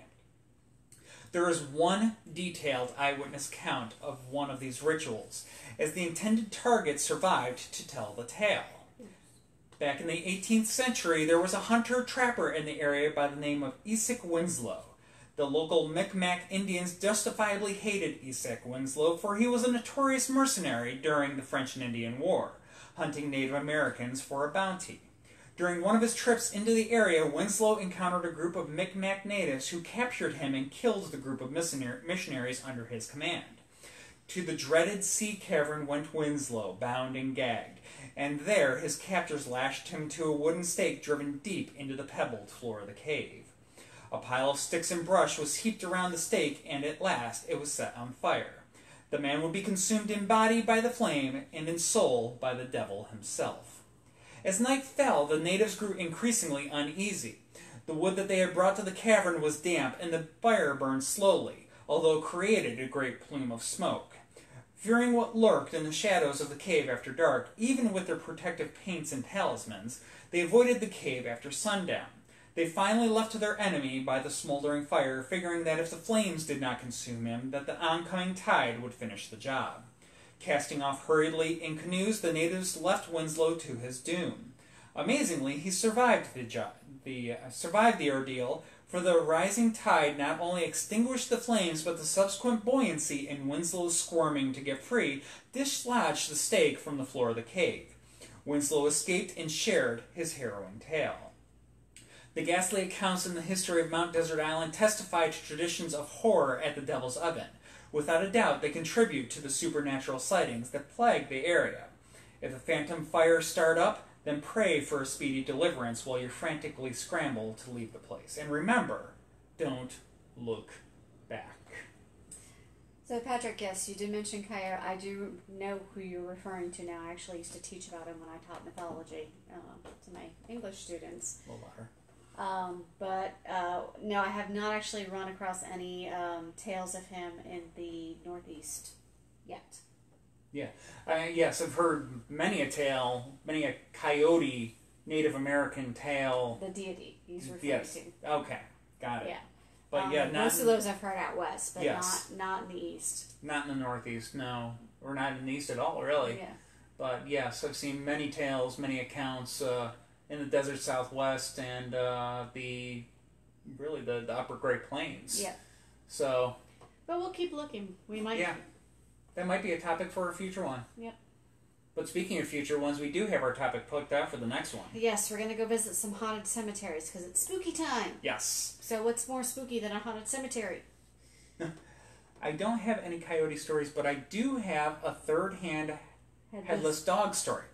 There is one detailed eyewitness account of one of these rituals, as the intended target survived to tell the tale. Back in the 18th century, there was a hunter-trapper in the area by the name of Esek Winslow. The local Micmac Indians justifiably hated Esek Winslow, for he was a notorious mercenary during the French and Indian War, hunting Native Americans for a bounty. During one of his trips into the area, Winslow encountered a group of Micmac natives who captured him and killed the group of missionaries under his command. To the dreaded sea cavern went Winslow, bound and gagged, and there his captors lashed him to a wooden stake driven deep into the pebbled floor of the cave. A pile of sticks and brush was heaped around the stake, and at last it was set on fire. The man would be consumed in body by the flame, and in soul by the devil himself. As night fell, the natives grew increasingly uneasy. The wood that they had brought to the cavern was damp, and the fire burned slowly, although it created a great plume of smoke. Fearing what lurked in the shadows of the cave after dark, even with their protective paints and talismans, they avoided the cave after sundown. They finally left to their enemy by the smoldering fire, figuring that if the flames did not consume him, that the oncoming tide would finish the job. Casting off hurriedly in canoes, the natives left Winslow to his doom. Amazingly, he survived the ordeal, for the rising tide not only extinguished the flames, but the subsequent buoyancy in Winslow's squirming to get free dislodged the stake from the floor of the cave. Winslow escaped and shared his harrowing tale. The ghastly accounts in the history of Mount Desert Island testify to traditions of horror at the Devil's Oven. Without a doubt, they contribute to the supernatural sightings that plague the area. If a phantom fire start up, then pray for a speedy deliverance while you frantically scramble to leave the place. And remember, don't look back. So Patrick, yes, you did mention Coyote. I do know who you're referring to now. I actually used to teach about him when I taught mythology to my English students. A little louder. No, I have not actually run across any tales of him in the Northeast yet. Yeah. Yes, I've heard many a coyote Native American tale. The deity he's referring to. Okay, got it. Yeah. But most of those I've heard out west, but yes. not in the east. Not in the Northeast, no. Or not in the east at all, really. Yeah. But yes, I've seen many tales, many accounts in the desert Southwest and the upper Great Plains. Yeah. So. But we'll keep looking. We might. Yeah. That might be a topic for a future one. Yep. But speaking of future ones, we do have our topic picked out for the next one. Yes, we're going to go visit some haunted cemeteries because it's spooky time. Yes. So what's more spooky than a haunted cemetery? I don't have any coyote stories, but I do have a third-hand headless dog story.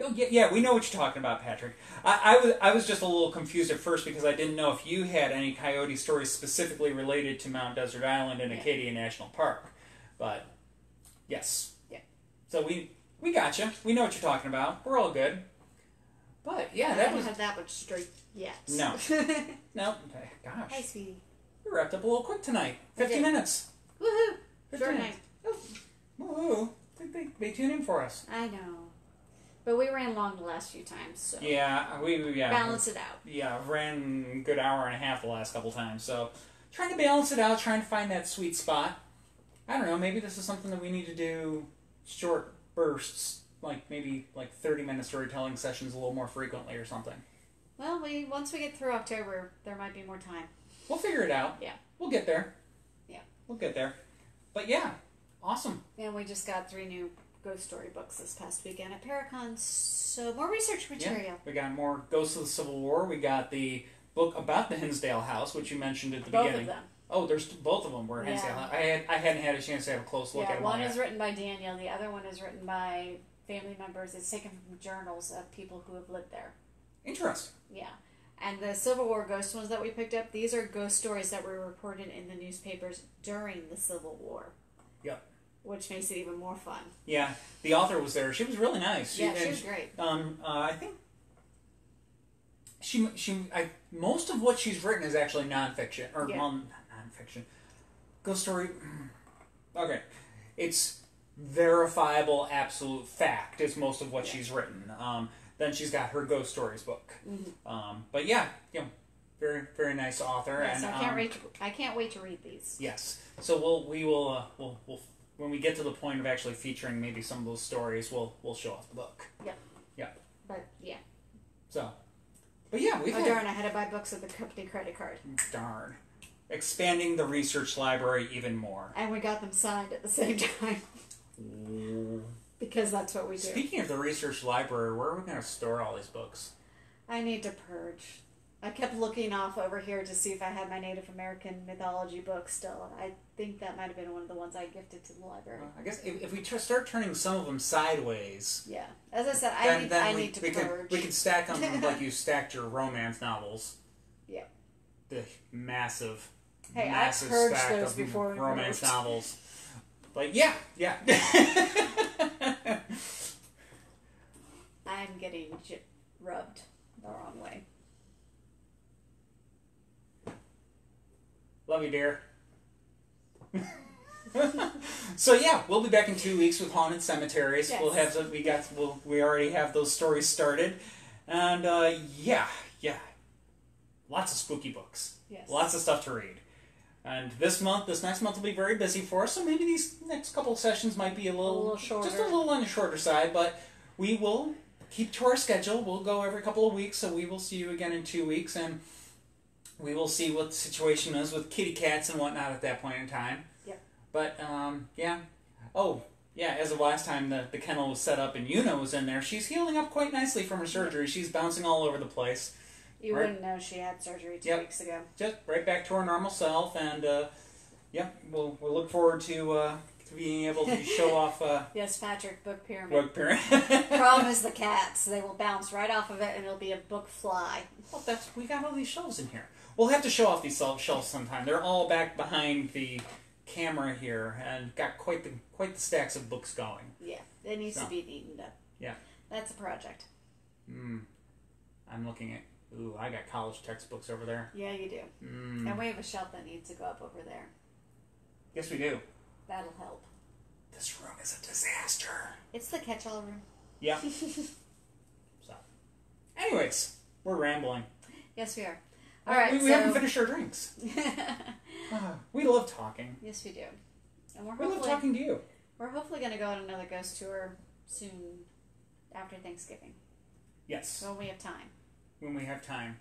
Oh, yeah, we know what you're talking about, Patrick. I was just a little confused at first because I didn't know if you had any coyote stories specifically related to Mount Desert Island and Acadia National Park. But, yes. Yeah. So we got you. We know what you're talking about. We're all good. But, yeah, that was... I haven't had that much straight yet. No. No. Gosh. Hi, sweetie. We wrapped up a little quick tonight. 50 minutes. Woohoo! 50 Short minutes. night. Woohoo. They tune in for us. I know. But we ran long the last few times, so... Yeah, we balance it out. Yeah, ran a good hour and a half the last couple times, so... Trying to balance it out, trying to find that sweet spot. I don't know, maybe this is something that we need to do short bursts, maybe 30-minute storytelling sessions a little more frequently or something. Well, once we get through October, there might be more time. We'll figure it out. Yeah. We'll get there. Yeah. We'll get there. But yeah, awesome. And we just got 3 new ghost story books this past weekend at Paracon, so more research material. Yeah, we got more Ghosts of the Civil War. We got the book about the Hinsdale House, which you mentioned at the beginning. Both of them. Oh, there's both of them were Hennessy. Yeah. I hadn't had a chance to have a close look at them. One is written by Daniel. The other one is written by family members. It's taken from journals of people who have lived there. Interesting. Yeah. And the Civil War ghost ones that we picked up, these are ghost stories that were reported in the newspapers during the Civil War. Yep. Which makes it even more fun. Yeah. The author was there. She was really nice. She was great. I think most of what she's written is actually nonfiction. Or, well, not nonfiction. Ghost story. Okay. It's verifiable, absolute fact is most of what she's written. Then she's got her ghost stories book. Mm-hmm. But yeah, very very nice author. Yes, and I can't wait to read these. Yes, so we will when we get to the point of actually featuring maybe some of those stories, we'll show off the book. Yep. Yeah. But yeah. So, but yeah, darn! I had to buy books with the company credit card. Darn. Expanding the research library even more. And we got them signed at the same time. Because that's what we do. Speaking of the research library, where are we going to store all these books? I need to purge. I kept looking off over here to see if I had my Native American mythology book still. I think that might have been one of the ones I gifted to the library. I guess if we start turning some of them sideways... Yeah. As I said, I need to purge. We can stack them like you stacked your romance novels. Yeah. The massive I purged stack those of before we romance moved. novels. Like, yeah. I'm getting rubbed the wrong way. Love you, dear. So yeah, we'll be back in 2 weeks with Haunted Cemeteries. Yes. We'll have we already have those stories started, and yeah, lots of spooky books. Yes. Lots of stuff to read. And this next month will be very busy for us, so maybe these next couple of sessions might be a little shorter. Just a little on the shorter side, but we will keep to our schedule. We'll go every couple of weeks, so we will see you again in 2 weeks, and we will see what the situation is with kitty cats and whatnot at that point in time. Yep. But, yeah. Oh, yeah, as of last time the kennel was set up and Yuna was in there, she's healing up quite nicely from her surgery. She's bouncing all over the place. You wouldn't know she had surgery 2 weeks ago. Just right back to her normal self, and we'll look forward to being able to show off. Yes, Patrick, book pyramid. Book pyramid. Problem is the cats; they will bounce right off of it, and it'll be a book fly. Well, we got all these shelves in here. We'll have to show off these shelves sometime. They're all back behind the camera here, and got quite the stacks of books going. Yeah, it needs to be neatened up. Yeah, that's a project. I'm looking at. Ooh, I got college textbooks over there. Yeah, you do. And we have a shelf that needs to go up over there. Yes, we do. That'll help. This room is a disaster. It's the catch-all room. Yeah. So, anyways, we're rambling. Yes, we are. All right, we haven't finished our drinks. We love talking. Yes, we do. And we love talking to you. We're hopefully going to go on another ghost tour soon after Thanksgiving. Yes. When we have time. When we have time.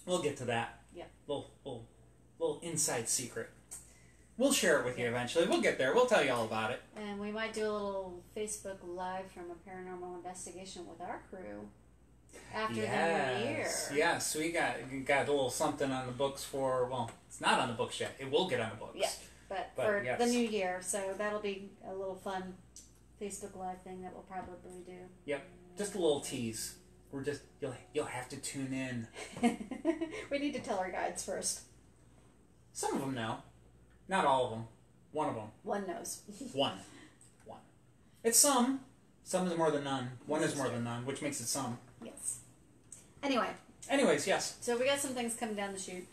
We'll get to that. Yeah. Little inside secret. We'll share it with you eventually. We'll get there. We'll tell you all about it. And we might do a little Facebook Live from a paranormal investigation with our crew after the new year. Yes, we got a little something on the books for, well, it's not on the books yet. It will get on the books. Yeah, but for the new year. So that'll be a little fun Facebook Live thing that we'll probably do. Yep, just a little tease. We're just, you'll have to tune in. We need to tell our guides first. Some of them know. Not all of them. One of them. One knows. One. It's some. Some is more than none. One is more than none, which makes it some. Yes. Anyways, yes. So we got some things coming down the chute.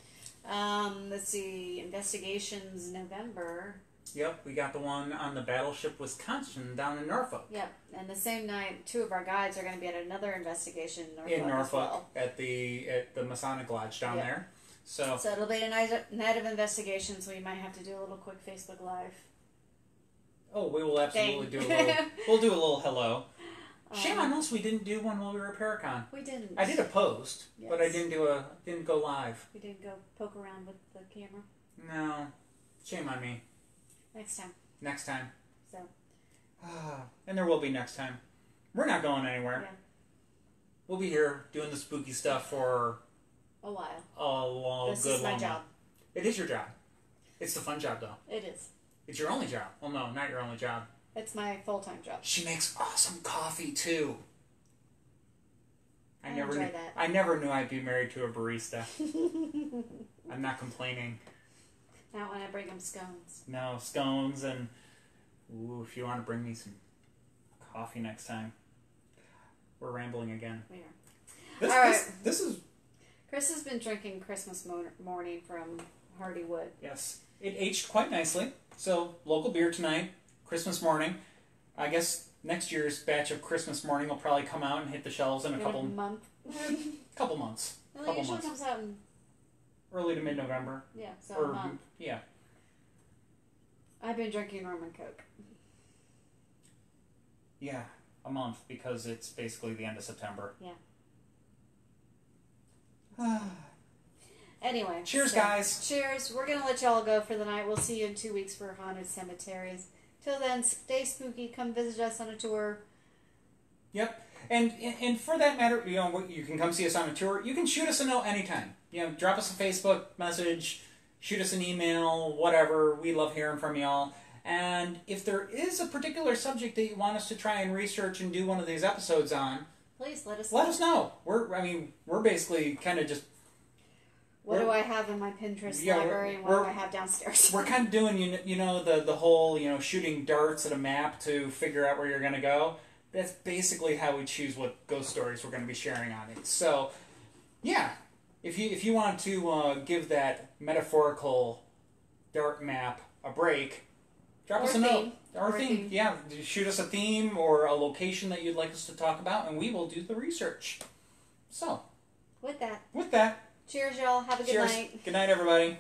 Let's see. Investigations November. Yep, we got the one on the Battleship Wisconsin down in Norfolk. Yep, and the same night, two of our guides are going to be at another investigation in Norfolk as well. at the Masonic Lodge down there. So it'll be a night of investigation, so we might have to do a little quick Facebook Live. Oh, we will absolutely do a little. We'll do a little hello. Shame on us, we didn't do one while we were at Paracon. We didn't. I did a post, but I didn't go live. We didn't go poke around with the camera. No, shame on me. Next time. So. And there will be next time. We're not going anywhere. Yeah. We'll be here doing the spooky stuff for a while. A long, this is my job. It is your job. It's the fun job, though. It is. It's your only job. Well, no, not your only job. It's my full-time job. She makes awesome coffee, too. I enjoy that. I never knew I'd be married to a barista. I'm not complaining. Not when I bring them scones. No, scones and... Ooh, if you want to bring me some coffee next time. We're rambling again. We are. All right. This is... Chris has been drinking Christmas morning from Hardywood. Yes. It aged quite nicely. So, local beer tonight, Christmas morning. I guess next year's batch of Christmas morning will probably come out and hit the shelves in a couple months. Well, it usually comes out in early to mid-November. Yeah, so a month. Yeah. I've been drinking rum and Coke. Yeah, a month because it's basically the end of September. Yeah. Anyway. Cheers, guys. Cheers. We're going to let y'all go for the night. We'll see you in 2 weeks for Haunted Cemeteries. Till then, stay spooky. Come visit us on a tour. Yep. And for that matter, you can come see us on a tour. You can shoot us a note anytime. Drop us a Facebook message, shoot us an email, whatever. We love hearing from y'all. And if there is a particular subject that you want us to try and research and do one of these episodes on, please let us know. Let us know. We're basically kind of just... What do I have in my Pinterest library and what do I have downstairs? We're kind of doing, the whole, shooting darts at a map to figure out where you're going to go. That's basically how we choose what ghost stories we're going to be sharing on it. So, yeah, if you want to give that metaphorical dart map a break, drop us a note. Or a theme. Yeah, shoot us a theme or a location that you'd like us to talk about, and we will do the research. So, with that. Cheers, y'all. Have a good night. Good night, everybody.